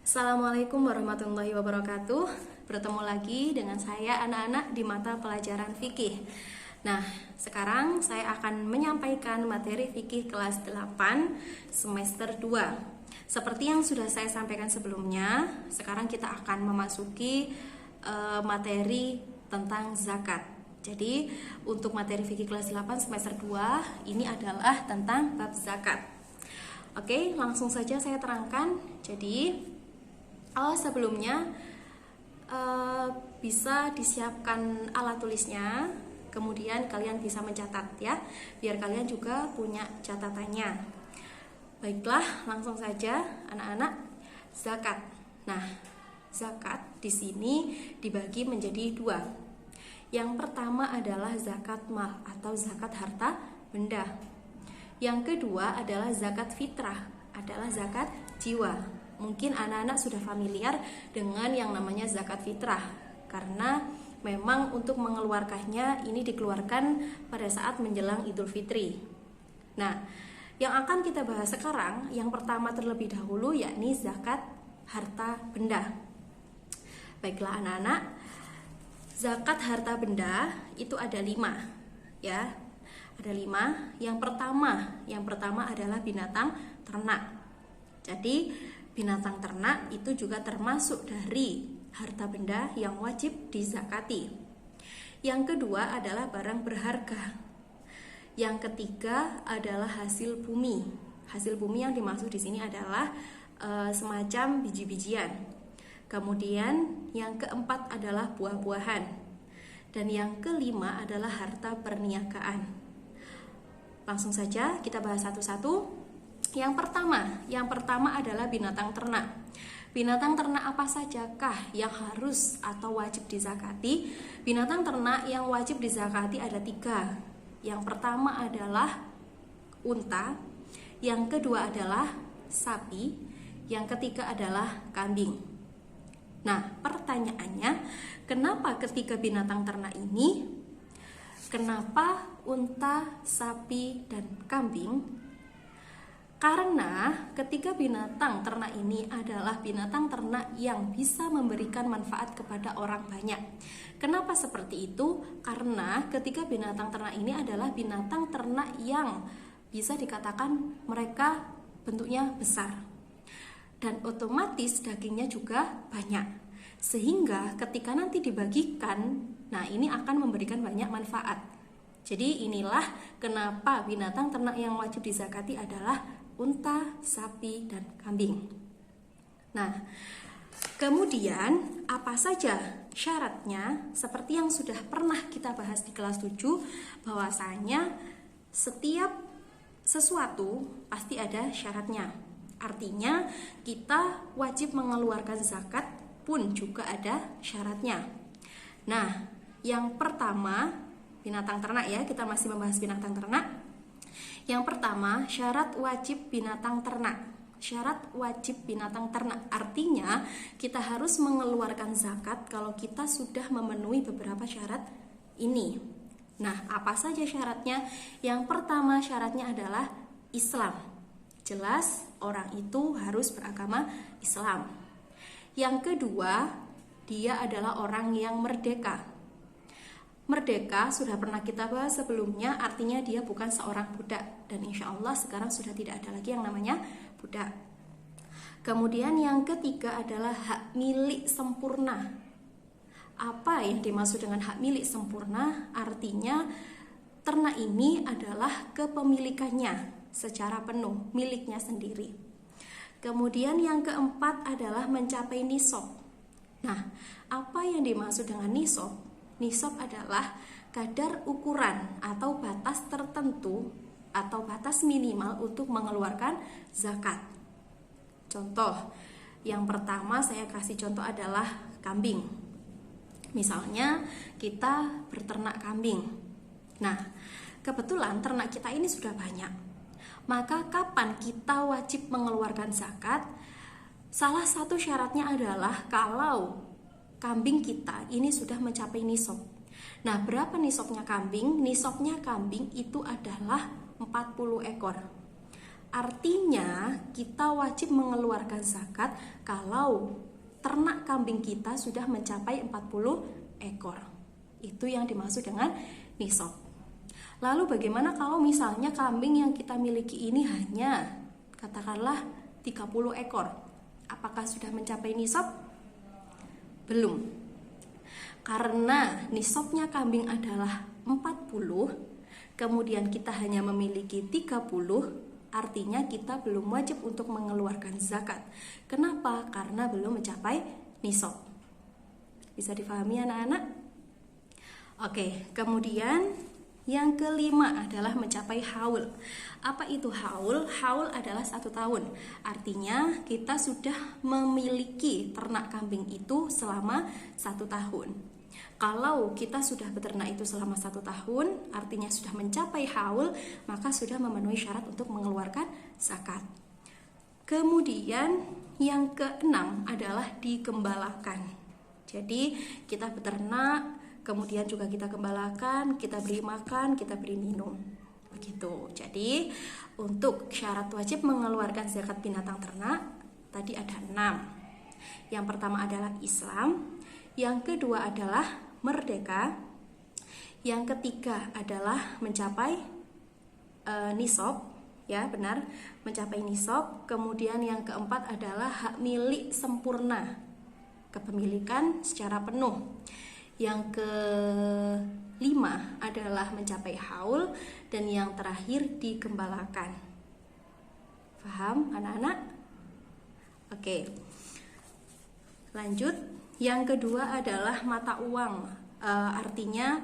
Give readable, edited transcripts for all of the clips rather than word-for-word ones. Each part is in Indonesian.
Assalamualaikum warahmatullahi wabarakatuh. Bertemu lagi dengan saya anak-anak di mata pelajaran fikih. Nah, sekarang saya akan menyampaikan materi fikih kelas 8 semester 2. Seperti yang sudah saya sampaikan sebelumnya, sekarang kita akan memasuki materi tentang zakat. Jadi, untuk materi fikih kelas 8 semester 2 ini adalah tentang bab zakat. Oke, langsung saja saya terangkan. Jadi, sebelumnya bisa disiapkan alat tulisnya, kemudian kalian bisa mencatat ya, biar kalian juga punya catatannya. Baiklah, langsung saja anak-anak. Zakat. Nah, zakat di sini dibagi menjadi dua. Yang pertama adalah zakat mal atau zakat harta benda. Yang kedua adalah zakat fitrah, adalah zakat jiwa. Mungkin anak-anak sudah familiar dengan yang namanya zakat fitrah, karena memang untuk mengeluarkannya ini dikeluarkan pada saat menjelang Idul Fitri. Nah, yang akan kita bahas sekarang, yang pertama terlebih dahulu yakni zakat harta benda. Baiklah anak-anak, zakat harta benda itu ada 5 ya. Ada 5. Yang pertama adalah binatang ternak. Jadi binatang ternak itu juga termasuk dari harta benda yang wajib dizakati. Yang kedua adalah barang berharga. Yang ketiga adalah hasil bumi. Hasil bumi yang dimaksud di sini adalah semacam biji-bijian. Kemudian yang keempat adalah buah-buahan. Dan yang kelima adalah harta perniagaan. Langsung saja kita bahas satu-satu. Yang pertama adalah binatang ternak. Binatang ternak apa sajakah yang harus atau wajib dizakati? Binatang ternak yang wajib dizakati ada 3. Yang pertama adalah unta, yang kedua adalah sapi, yang ketiga adalah kambing. Nah, pertanyaannya, kenapa ketiga binatang ternak ini? Kenapa unta, sapi, dan kambing? Karena ketiga binatang ternak ini adalah binatang ternak yang bisa memberikan manfaat kepada orang banyak. Kenapa seperti itu? Karena ketiga binatang ternak ini adalah binatang ternak yang bisa dikatakan mereka bentuknya besar. Dan otomatis dagingnya juga banyak. Sehingga ketika nanti dibagikan, nah ini akan memberikan banyak manfaat. Jadi inilah kenapa binatang ternak yang wajib dizakati adalah unta, sapi, dan kambing. Nah, kemudian apa saja syaratnya? Seperti yang sudah pernah kita bahas di kelas 7, bahwasanya setiap sesuatu pasti ada syaratnya. Artinya kita wajib mengeluarkan zakat pun juga ada syaratnya. Nah, yang pertama binatang ternak ya, kita masih membahas binatang ternak. Yang pertama, syarat wajib binatang ternak. Syarat wajib binatang ternak artinya kita harus mengeluarkan zakat kalau kita sudah memenuhi beberapa syarat ini. Nah, apa saja syaratnya? Yang pertama syaratnya adalah Islam. Jelas orang itu harus beragama Islam. Yang kedua, dia adalah orang yang merdeka. Merdeka sudah pernah kita bahas sebelumnya, artinya dia bukan seorang budak. Dan insya Allah sekarang sudah tidak ada lagi yang namanya budak. Kemudian yang ketiga adalah hak milik sempurna. Apa yang dimaksud dengan hak milik sempurna? Artinya ternak ini adalah kepemilikannya secara penuh, miliknya sendiri. Kemudian yang keempat adalah mencapai nisab. Nah, apa yang dimaksud dengan nisab? Nisab adalah kadar ukuran atau batas tertentu atau batas minimal untuk mengeluarkan zakat. Contoh, yang pertama saya kasih contoh adalah kambing. Misalnya kita berternak kambing. Nah, kebetulan ternak kita ini sudah banyak. Maka kapan kita wajib mengeluarkan zakat? Salah satu syaratnya adalah kalau kambing kita ini sudah mencapai nisab. Nah, berapa nisabnya kambing? Nisabnya kambing itu adalah 40 ekor. Artinya kita wajib mengeluarkan zakat kalau ternak kambing kita sudah mencapai 40 ekor. Itu yang dimaksud dengan nisab. Lalu bagaimana kalau misalnya kambing yang kita miliki ini hanya katakanlah 30 ekor? Apakah sudah mencapai nisab? Belum. Karena nisabnya kambing adalah 40, kemudian kita hanya memiliki 30, artinya kita belum wajib untuk mengeluarkan zakat. Kenapa? Karena belum mencapai nisab. Bisa difahami anak-anak? Oke, kemudian yang kelima adalah mencapai haul. Apa itu haul? Haul adalah 1 tahun. Artinya kita sudah memiliki ternak kambing itu selama 1 tahun. Kalau kita sudah beternak itu selama 1 tahun, artinya sudah mencapai haul, maka sudah memenuhi syarat untuk mengeluarkan zakat. Kemudian yang keenam adalah digembalakan. Jadi kita beternak, kemudian juga kita gembalakan, kita beri makan, kita beri minum. Begitu. Jadi untuk syarat wajib mengeluarkan zakat binatang ternak tadi ada 6. Yang pertama adalah Islam, yang kedua adalah merdeka, yang ketiga adalah mencapai nisab, ya benar, mencapai nisab. Kemudian yang keempat adalah hak milik sempurna, kepemilikan secara penuh. Yang kelima adalah mencapai haul, dan yang terakhir digembalakan. Paham anak-anak? Oke, lanjut. Yang kedua adalah mata uang. Artinya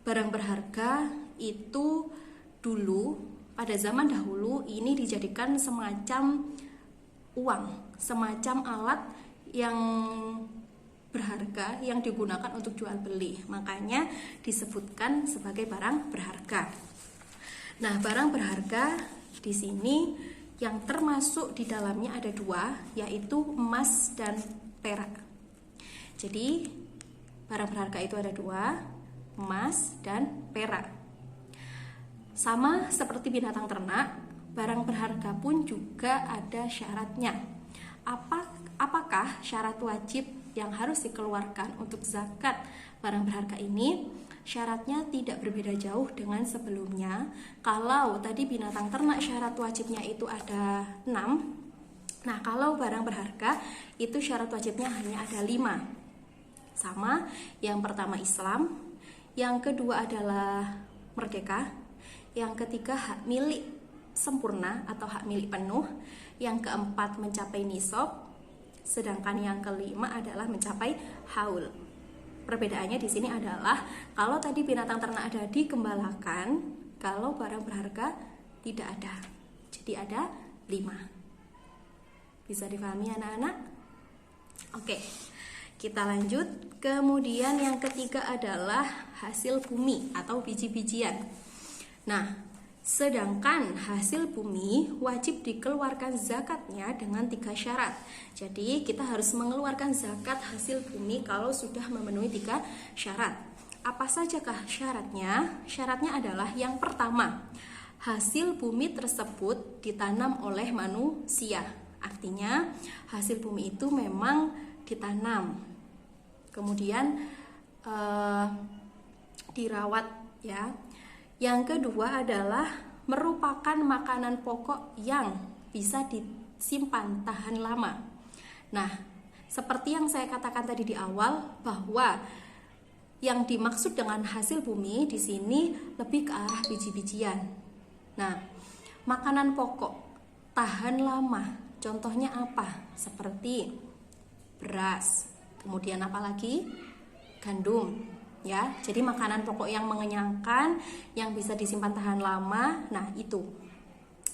barang berharga itu dulu pada zaman dahulu ini dijadikan semacam uang, semacam alat yang berharga yang digunakan untuk jual beli. Makanya disebutkan sebagai barang berharga. Nah, barang berharga di sini yang termasuk di dalamnya ada 2, yaitu emas dan perak. Jadi barang berharga itu ada 2, emas dan perak. Sama seperti binatang ternak, barang berharga pun juga ada syaratnya. Apakah syarat wajib yang harus dikeluarkan untuk zakat barang berharga ini? Syaratnya tidak berbeda jauh dengan sebelumnya. Kalau tadi binatang ternak syarat wajibnya itu ada 6, nah kalau barang berharga itu syarat wajibnya hanya ada 5. Sama, yang pertama Islam, yang kedua adalah merdeka, yang ketiga hak milik sempurna atau hak milik penuh, yang keempat mencapai nisab, sedangkan yang kelima adalah mencapai haul. Perbedaannya di sini adalah kalau tadi binatang ternak ada digembalakan, kalau barang berharga tidak ada. Jadi ada 5. Bisa difahami anak-anak? Oke. Kita lanjut. Kemudian yang ketiga adalah hasil bumi atau biji-bijian. Nah, sedangkan hasil bumi wajib dikeluarkan zakatnya dengan 3 syarat. Jadi kita harus mengeluarkan zakat hasil bumi kalau sudah memenuhi 3 syarat. Apa sajakah syaratnya? Syaratnya adalah yang pertama, hasil bumi tersebut ditanam oleh manusia. Artinya hasil bumi itu memang ditanam, kemudian dirawat, ya. Yang kedua adalah merupakan makanan pokok yang bisa disimpan tahan lama. Nah, seperti yang saya katakan tadi di awal, bahwa yang dimaksud dengan hasil bumi di sini lebih ke arah biji-bijian. Nah, makanan pokok tahan lama, contohnya apa? Seperti beras, kemudian apa lagi? Gandum, ya. Jadi makanan pokok yang mengenyangkan, yang bisa disimpan tahan lama. Nah, itu.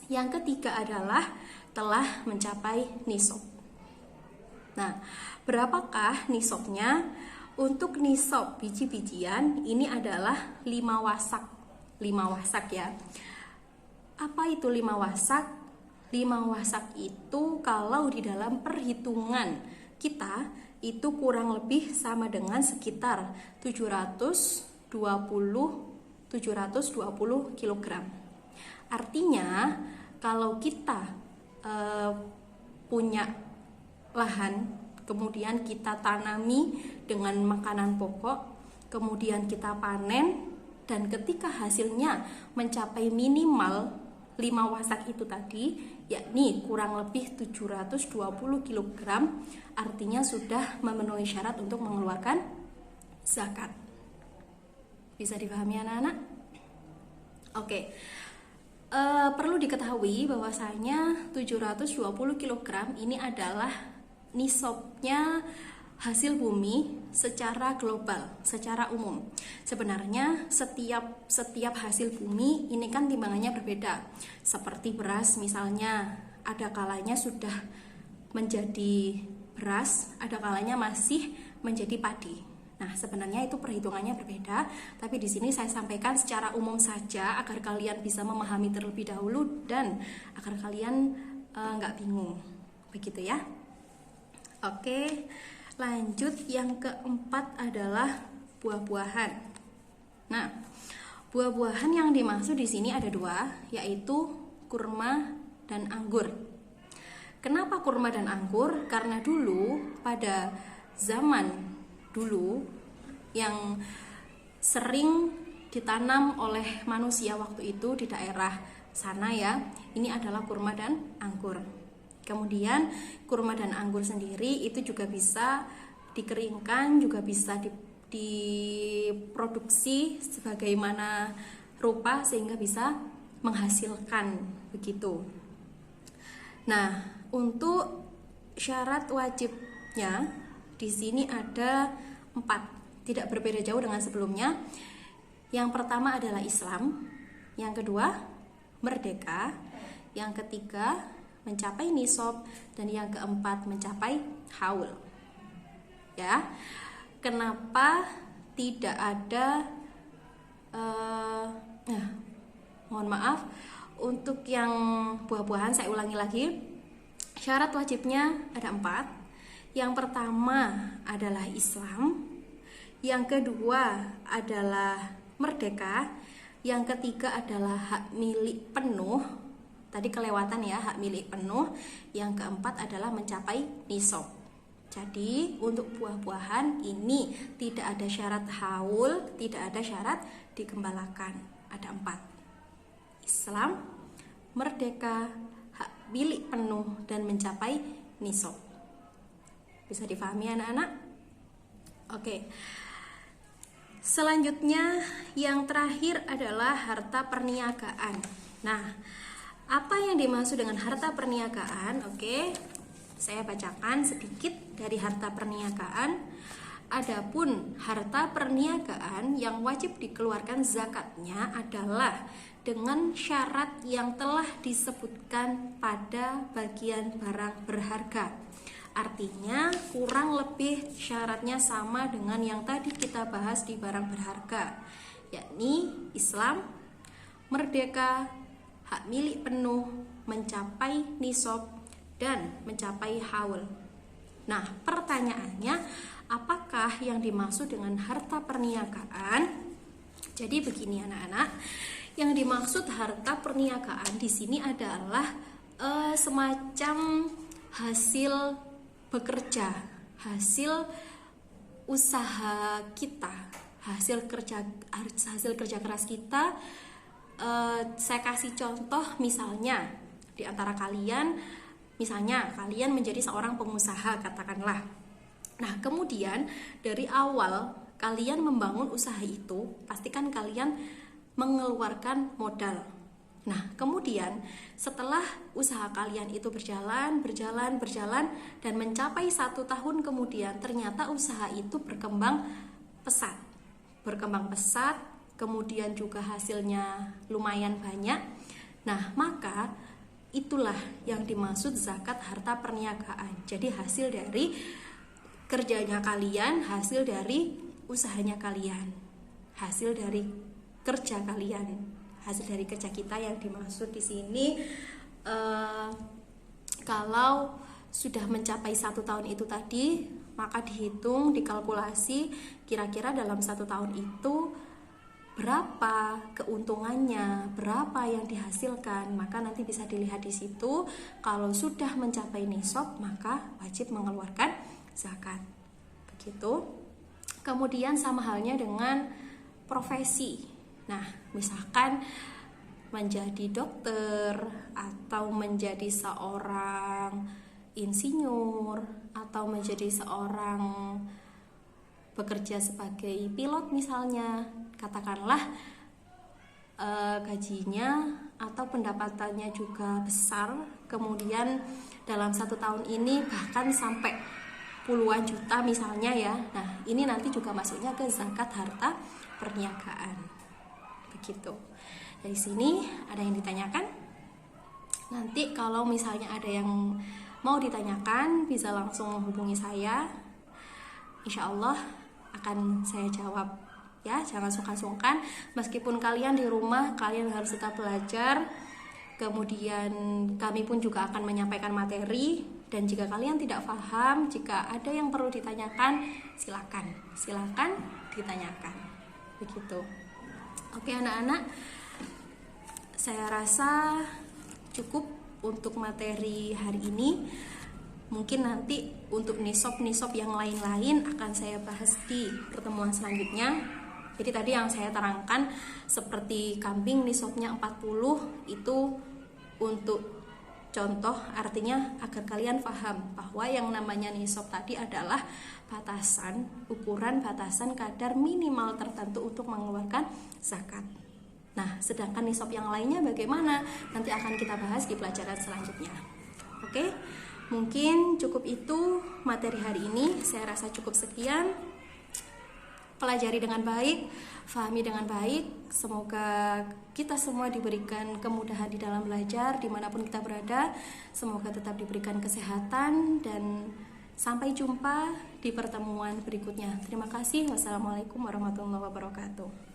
Yang ketiga adalah telah mencapai nisab. Nah, berapakah nisabnya? Untuk nisab biji-bijian ini adalah 5 wasak. 5 wasak, ya. Apa itu 5 wasak? 5 wasak itu kalau di dalam perhitungan kita itu kurang lebih sama dengan sekitar 720 kg. Artinya kalau kita punya lahan, kemudian kita tanami dengan makanan pokok, kemudian kita panen, dan ketika hasilnya mencapai minimal 5 wasak itu tadi, yakni kurang lebih 720 kg, artinya sudah memenuhi syarat untuk mengeluarkan zakat. Bisa dipahami anak-anak? Oke. Perlu diketahui bahwasanya 720 kg ini adalah nisabnya hasil bumi secara global, secara umum. Sebenarnya setiap hasil bumi ini kan timbangannya berbeda. Seperti beras misalnya, ada kalanya sudah menjadi beras, ada kalanya masih menjadi padi. Nah, sebenarnya itu perhitungannya berbeda, tapi di sini saya sampaikan secara umum saja agar kalian bisa memahami terlebih dahulu dan agar kalian nggak bingung, begitu ya. Oke, lanjut yang keempat adalah buah-buahan. Nah, buah-buahan yang dimaksud di sini ada 2, yaitu kurma dan anggur. Kenapa kurma dan anggur? Karena dulu pada zaman dulu yang sering ditanam oleh manusia waktu itu di daerah sana ya, ini adalah kurma dan anggur. Kemudian kurma dan anggur sendiri itu juga bisa dikeringkan, juga bisa diproduksi sebagaimana rupa sehingga bisa menghasilkan begitu. Nah, untuk syarat wajibnya di sini ada 4, tidak berbeda jauh dengan sebelumnya. Yang pertama adalah Islam, yang kedua merdeka, yang ketiga mencapai nisab, dan yang keempat mencapai haul. Ya, kenapa tidak ada? Mohon maaf, untuk yang buah-buahan saya ulangi lagi. Syarat wajibnya ada 4. Yang pertama adalah Islam, yang kedua adalah merdeka, yang ketiga adalah hak milik penuh. Tadi kelewatan ya, hak milik penuh. Yang keempat adalah mencapai nisab. Jadi untuk buah-buahan ini tidak ada syarat haul, tidak ada syarat digembalakan. Ada 4. Islam, merdeka, hak milik penuh, dan mencapai nisab. Bisa difahami anak-anak? Oke. Selanjutnya yang terakhir adalah harta perniagaan. Nah, apa yang dimaksud dengan harta perniagaan? Oke, saya bacakan sedikit dari harta perniagaan. Adapun harta perniagaan yang wajib dikeluarkan zakatnya adalah dengan syarat yang telah disebutkan pada bagian barang berharga. Artinya kurang lebih syaratnya sama dengan yang tadi kita bahas di barang berharga, yakni Islam, merdeka, hak milik penuh, mencapai nisab, dan mencapai haul. Nah, pertanyaannya, apakah yang dimaksud dengan harta perniagaan? Jadi begini anak-anak, yang dimaksud harta perniagaan di sini adalah semacam hasil bekerja, hasil usaha kita, hasil kerja keras kita. Saya kasih contoh, misalnya di antara kalian, misalnya kalian menjadi seorang pengusaha katakanlah. Nah, kemudian dari awal kalian membangun usaha itu, pastikan kalian mengeluarkan modal. Nah, kemudian setelah usaha kalian itu berjalan dan mencapai 1 tahun kemudian, ternyata usaha itu berkembang pesat, kemudian juga hasilnya lumayan banyak. Nah, maka itulah yang dimaksud zakat harta perniagaan. Jadi hasil dari kerjanya kalian, hasil dari usahanya kalian, hasil dari kerja kalian, hasil dari kerja kita yang dimaksud di sini. Kalau sudah mencapai 1 tahun itu tadi, maka dihitung, dikalkulasi kira-kira dalam 1 tahun itu berapa keuntungannya, berapa yang dihasilkan, maka nanti bisa dilihat di situ. Kalau sudah mencapai nisab, maka wajib mengeluarkan zakat. Begitu. Kemudian sama halnya dengan profesi. Nah, misalkan menjadi dokter atau menjadi seorang insinyur atau menjadi seorang bekerja sebagai pilot misalnya, katakanlah gajinya atau pendapatannya juga besar, kemudian dalam 1 tahun ini bahkan sampai puluhan juta misalnya ya. Nah, ini nanti juga masuknya ke zakat harta perniagaan. Begitu. Dari sini ada yang ditanyakan? Nanti kalau misalnya ada yang mau ditanyakan, bisa langsung hubungi saya. Insya Allah akan saya jawab ya, jangan sungkan-sungkan. Meskipun kalian di rumah, kalian harus tetap belajar. Kemudian kami pun juga akan menyampaikan materi. Dan jika kalian tidak paham, jika ada yang perlu ditanyakan, silakan ditanyakan. Begitu. Oke anak-anak, saya rasa cukup untuk materi hari ini. Mungkin nanti untuk nisab yang lain-lain akan saya bahas di pertemuan selanjutnya. Jadi tadi yang saya terangkan seperti kambing nisabnya 40 itu untuk contoh, artinya agar kalian paham bahwa yang namanya nisab tadi adalah batasan, ukuran batasan kadar minimal tertentu untuk mengeluarkan zakat. Nah, sedangkan nisab yang lainnya bagaimana? Nanti akan kita bahas di pelajaran selanjutnya. Oke, mungkin cukup itu materi hari ini. Saya rasa cukup sekian. Pelajari dengan baik, fahami dengan baik. Semoga kita semua diberikan kemudahan di dalam belajar dimanapun kita berada. Semoga tetap diberikan kesehatan dan sampai jumpa di pertemuan berikutnya. Terima kasih. Wassalamualaikum warahmatullahi wabarakatuh.